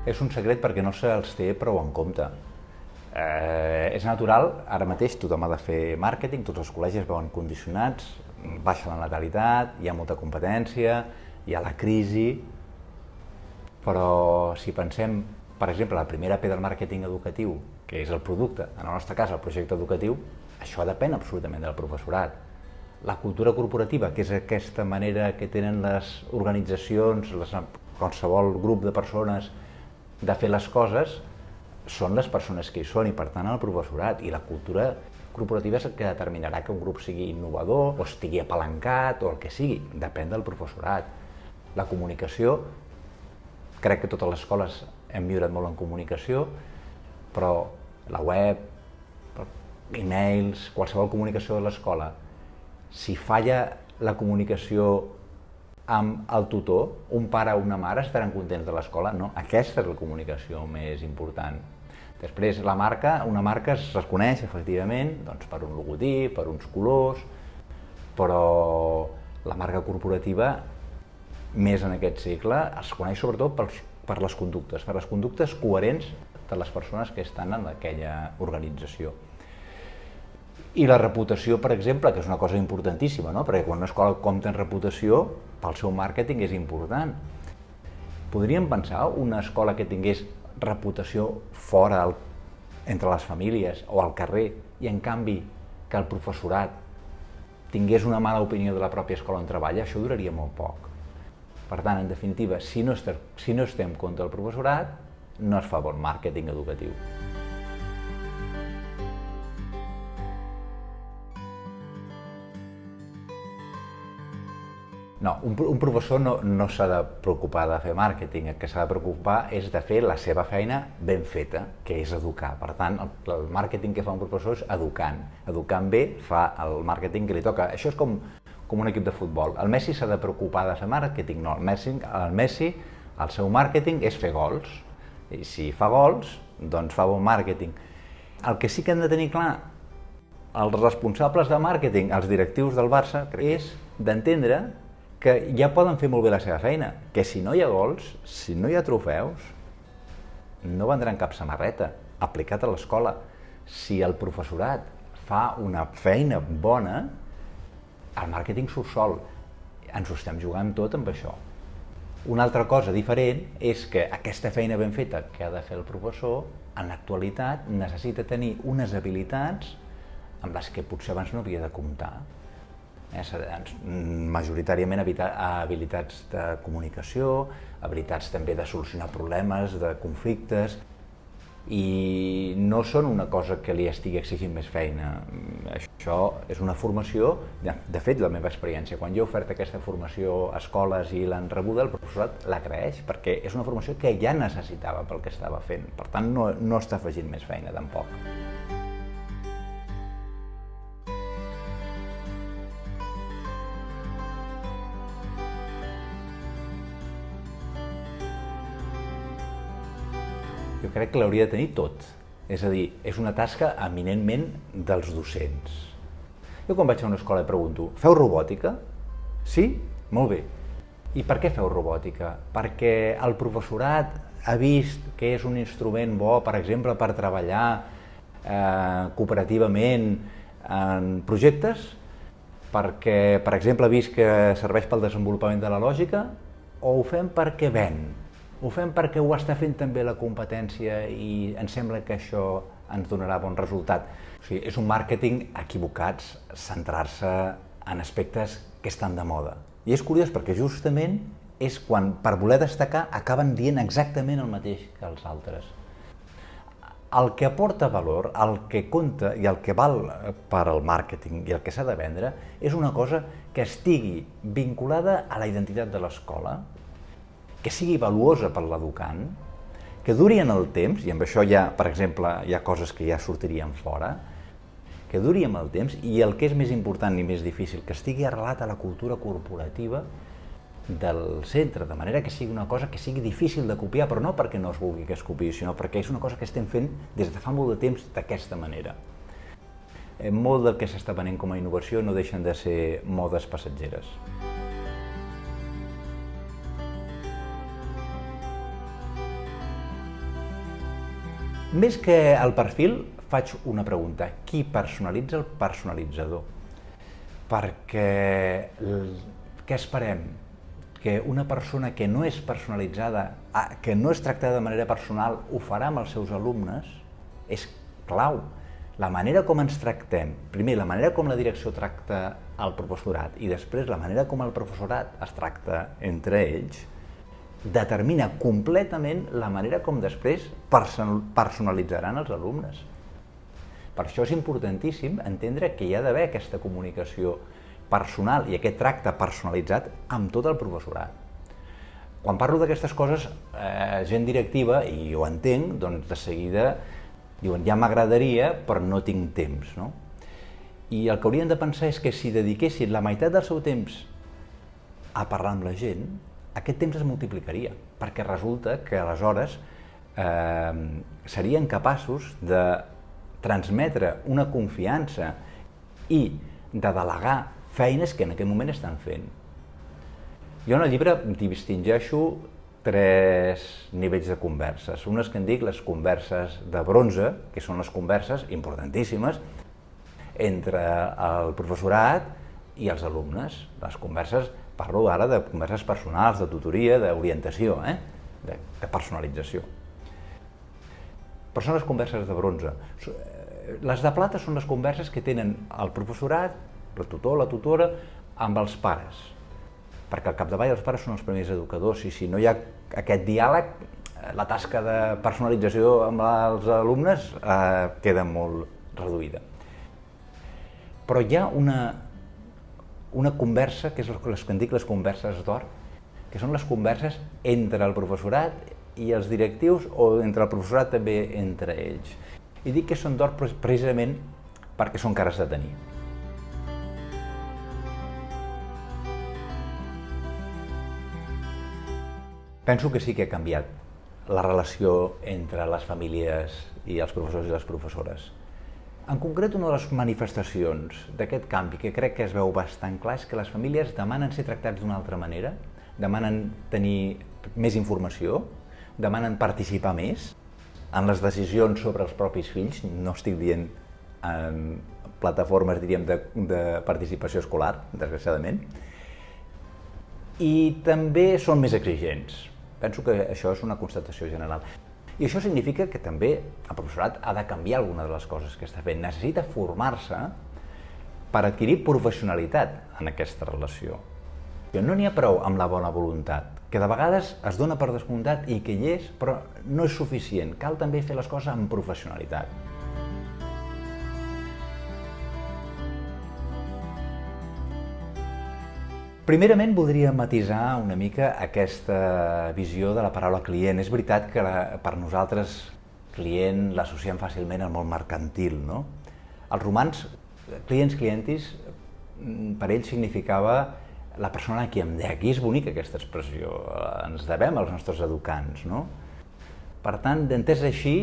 És un secret perquè no se'ls té prou en compte. És natural, ara mateix tothom ha de fer màrqueting, tots els col·legis veuen condicionats, baixa la natalitat, hi ha molta competència, hi ha la crisi, però si pensem, per exemple, la primera P del màrqueting educatiu, que és el producte, en el nostre cas el projecte educatiu, això depèn absolutament del professorat. La cultura corporativa, que és aquesta manera que tenen les organitzacions, qualsevol grup de persones de fer les coses, són les persones que hi són i per tant el professorat, i la cultura corporativa és el que determinarà que un grup sigui innovador o estigui apalancat o el que sigui, depèn del professorat. La comunicació, crec que totes les escoles hem millorat molt en comunicació, però la web, e-mails, qualsevol comunicació de l'escola, si falla la comunicació amb el tutor, un pare o una mare estaran contents de l'escola? No, aquesta és la comunicació més important. Després, la marca, una marca es reconeix efectivament doncs, per un logotip, per uns colors, però la marca corporativa, més en aquest segle, es coneix sobretot per les conductes coherents de les persones que estan en aquella organització. I la reputació, per exemple, que és una cosa importantíssima, no? Perquè quan una escola compta en reputació, pel seu màrqueting és important. Podríem pensar una escola que tingués reputació fora, entre les famílies o al carrer, i en canvi que el professorat tingués una mala opinió de la pròpia escola on treballa? Això duraria molt poc. Per tant, en definitiva, si no estem contra el professorat, no es fa bon màrqueting educatiu. No, un professor no s'ha de preocupar de fer màrqueting, el que s'ha de preocupar és de fer la seva feina ben feta, que és educar. Per tant, el màrqueting que fa un professor és educant. Educant bé fa el màrqueting que li toca. Això és com un equip de futbol. El Messi s'ha de preocupar de fer màrqueting? No, el Messi, el seu màrqueting és fer gols. I si fa gols, doncs fa bon màrqueting. El que sí que han de tenir clar els responsables de màrqueting, els directius del Barça, és d'entendre que ja poden fer molt bé la seva feina, que si no hi ha gols, si no hi ha trofeus, no vendran cap samarreta, aplicat a l'escola. Si el professorat fa una feina bona, el màrqueting surt sol. Ens ho estem jugant tot amb això. Una altra cosa diferent és que aquesta feina ben feta que ha de fer el professor, en l'actualitat necessita tenir unes habilitats amb les que potser abans no havia de comptar. Majoritàriament habilitats de comunicació, habilitats també de solucionar problemes, de conflictes, i no són una cosa que li estigui exigint més feina. Això és una formació, de fet, la meva experiència, quan jo he ofert aquesta formació a escoles i l'han rebuda, el professorat l'agraeix, perquè és una formació que ja necessitava pel que estava fent, per tant no està afegint més feina tampoc. Jo crec que l'hauria de tenir tot. És a dir, és una tasca eminentment dels docents. Jo quan vaig a una escola pregunto, feu robòtica? Sí? Molt bé. I per què feu robòtica? Perquè el professorat ha vist que és un instrument bo, per exemple, per treballar cooperativament en projectes? Perquè, per exemple, ha vist que serveix pel desenvolupament de la lògica? O ho fem perquè ven? Ho fem perquè ho està fent també la competència i ens sembla que això ens donarà bon resultat. O sigui, és un màrqueting equivocat centrar-se en aspectes que estan de moda. I és curiós perquè justament és quan, per voler destacar, acaben dient exactament el mateix que els altres. El que aporta valor, el que compta i el que val per al màrqueting i el que s'ha de vendre és una cosa que estigui vinculada a la identitat de l'escola, que sigui valuosa per l'educant, que duri en el temps, i amb això ja, per exemple, hi ha coses que ja sortirien fora, que duri en el temps, i el que és més important i més difícil, que estigui arrelat a la cultura corporativa del centre, de manera que sigui una cosa que sigui difícil de copiar, però no perquè no es vulgui que es copiï, sinó perquè és una cosa que estem fent des de fa molt de temps d'aquesta manera. Molt del que s'està venent com a innovació no deixen de ser modes passatgeres. Més que el perfil, faig una pregunta. Qui personalitza el personalitzador? Perquè què esperem? Que una persona que no és personalitzada, que no és tractada de manera personal, ho farà amb els seus alumnes? És clau. La manera com ens tractem, primer la manera com la direcció tracta el professorat i després la manera com el professorat es tracta entre ells, determina completament la manera com després personalitzaran els alumnes. Per això és importantíssim entendre que hi ha d'haver aquesta comunicació personal i aquest tracte personalitzat amb tot el professorat. Quan parlo d'aquestes coses, gent directiva, i ho entenc, doncs de seguida diuen ja m'agradaria però no tinc temps. No? I el que haurien de pensar és que si dediquessin la meitat del seu temps a parlar amb la gent, aquest temps es multiplicaria, perquè resulta que aleshores serien capaços de transmetre una confiança i de delegar feines que en aquest moment estan fent. Jo en el llibre distingeixo 3 nivells de converses. Unes que en dic les converses de bronze, que són les converses importantíssimes entre el professorat i els alumnes. Les converses, parlo ara de converses personals, de tutoria, d'orientació, de personalització. Però són les converses de bronze. Les de plata són les converses que tenen el professorat, el tutor, la tutora, amb els pares. Perquè al capdavall els pares són els primers educadors i si no hi ha aquest diàleg, la tasca de personalització amb els alumnes queda molt reduïda. Però hi ha una conversa, que és les que en dic les converses d'or, que són les converses entre el professorat i els directius o entre el professorat també entre ells. I dic que són d'or precisament perquè són cares de tenir. Penso que sí que ha canviat la relació entre les famílies i els professors i les professores. En concret, una de les manifestacions d'aquest canvi que crec que es veu bastant clar és que les famílies demanen ser tractats d'una altra manera, demanen tenir més informació, demanen participar més en les decisions sobre els propis fills, no estic dient en plataformes, diríem, de participació escolar, desgraciadament, i també són més exigents. Penso que això és una constatació general. I això significa que també el professorat ha de canviar alguna de les coses que està fent. Necessita formar-se per adquirir professionalitat en aquesta relació. No n'hi ha prou amb la bona voluntat, que de vegades es dona per descomptat i que hi és, però no és suficient. Cal també fer les coses amb professionalitat. Primerament voldria matisar una mica aquesta visió de la paraula client. És veritat que per nosaltres client l'associem fàcilment al món mercantil, no? Els romans, clients clientis, per ells significava la persona a qui em dec, i és bonica aquesta expressió, ens devem als nostres educants, no? Per tant, d'entès així,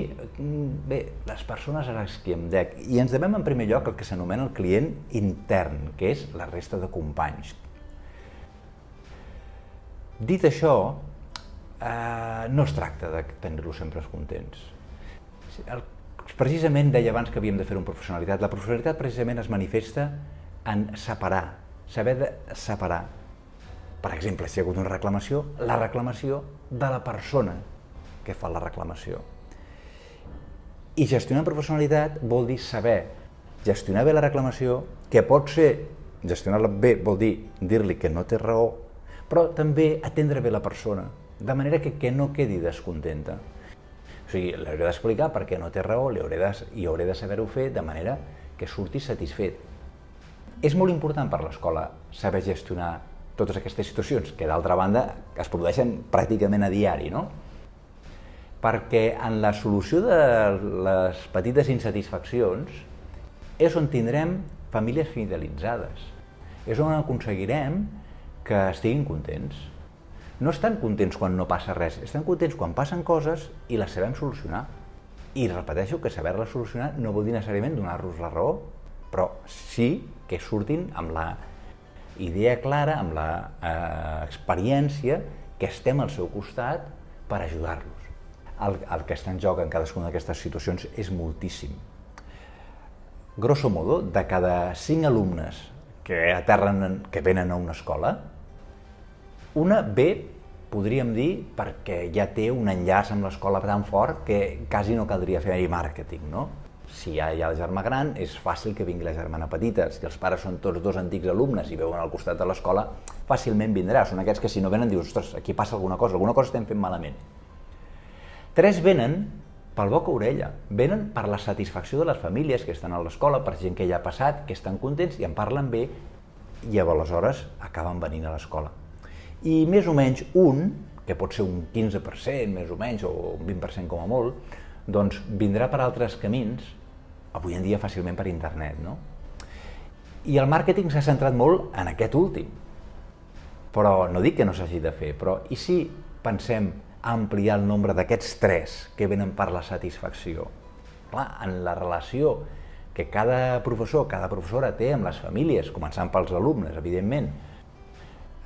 bé, les persones a les qui em dec, i ens devem en primer lloc el que s'anomena el client intern, que és la resta de companys. Dit això, no es tracta de tenir-los sempre contents. Precisament deia abans que havíem de fer-ho amb professionalitat. La professionalitat precisament es manifesta en separar, saber de separar. Per exemple, si hi ha hagut una reclamació, la reclamació de la persona que fa la reclamació. I gestionar amb professionalitat vol dir saber gestionar bé la reclamació, que pot ser, gestionar-la bé vol dir dir-li que no té raó, però també atendre bé la persona, de manera que no quedi descontenta. O sigui, li hauré d'explicar per què no té raó i hauré de saber-ho fer de manera que surti satisfet. És molt important per l'escola saber gestionar totes aquestes situacions, que d'altra banda es produeixen pràcticament a diari, no? Perquè en la solució de les petites insatisfaccions és on tindrem famílies fidelitzades, és on aconseguirem que estiguin contents. No estan contents quan no passa res, estan contents quan passen coses i les sabem solucionar. I repeteixo que saber-les solucionar no vol dir necessàriament donar-los la raó, però sí que surtin amb la idea clara, amb la experiència que estem al seu costat per ajudar-los. el que està en joc en cadascuna d'aquestes situacions és moltíssim. Grosso modo, de cada 5 alumnes que venen a una escola, una ve, podríem dir, perquè ja té un enllaç amb l'escola tan fort que quasi no caldria fer-hi màrqueting, no? Si hi ha el germà gran, és fàcil que vingui la germana petita. Si els pares són tots dos antics alumnes i veuen al costat de l'escola, fàcilment vindrà. Són aquests que si no venen dius, ostres, aquí passa alguna cosa estem fent malament. 3 venen pel boca orella, venen per la satisfacció de les famílies que estan a l'escola, per gent que ja ha passat, que estan contents i en parlen bé i aleshores acaben venint a l'escola. I més o menys un, que pot ser un 15% més o menys, o un 20% com a molt, doncs vindrà per altres camins, avui en dia fàcilment per internet, no? I el màrqueting s'ha centrat molt en aquest últim, però no dic que no s'hagi de fer, però i si pensem a ampliar el nombre d'aquests 3 que venen per la satisfacció? Clar, en la relació que cada professor, cada professora té amb les famílies, començant pels alumnes, evidentment,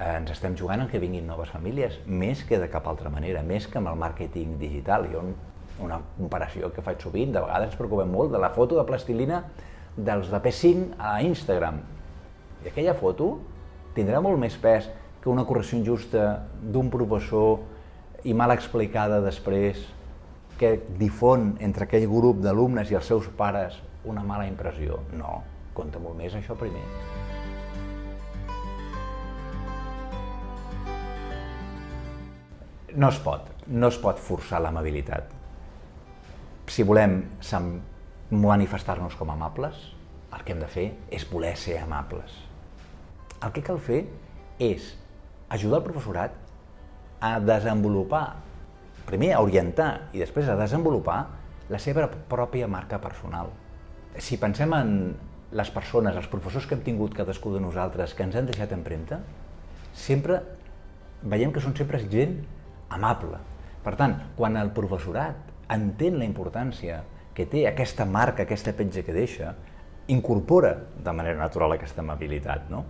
ens estem jugant en que vinguin noves famílies, més que de cap altra manera, més que amb el màrqueting digital. Jo una comparació que faig sovint, de vegades ens preocupem molt de la foto de plastilina dels de P5 a Instagram. I aquella foto tindrà molt més pes que una correcció injusta d'un professor i mal explicada després, que difon entre aquell grup d'alumnes i els seus pares una mala impressió. No, compta molt més això primer. No es pot forçar l'amabilitat. Si volem manifestar-nos com amables, el que hem de fer és voler ser amables. El que cal fer és ajudar el professorat a desenvolupar, primer a orientar i després a desenvolupar la seva pròpia marca personal. Si pensem en les persones, els professors que hem tingut cadascú de nosaltres, que ens han deixat empremta, sempre veiem que són sempre gent amable. Per tant, quan el professorat entén la importància que té aquesta marca, aquesta petja que deixa, incorpora de manera natural aquesta amabilitat, no?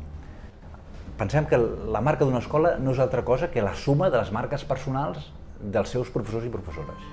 Pensem que la marca d'una escola no és altra cosa que la suma de les marques personals dels seus professors i professores.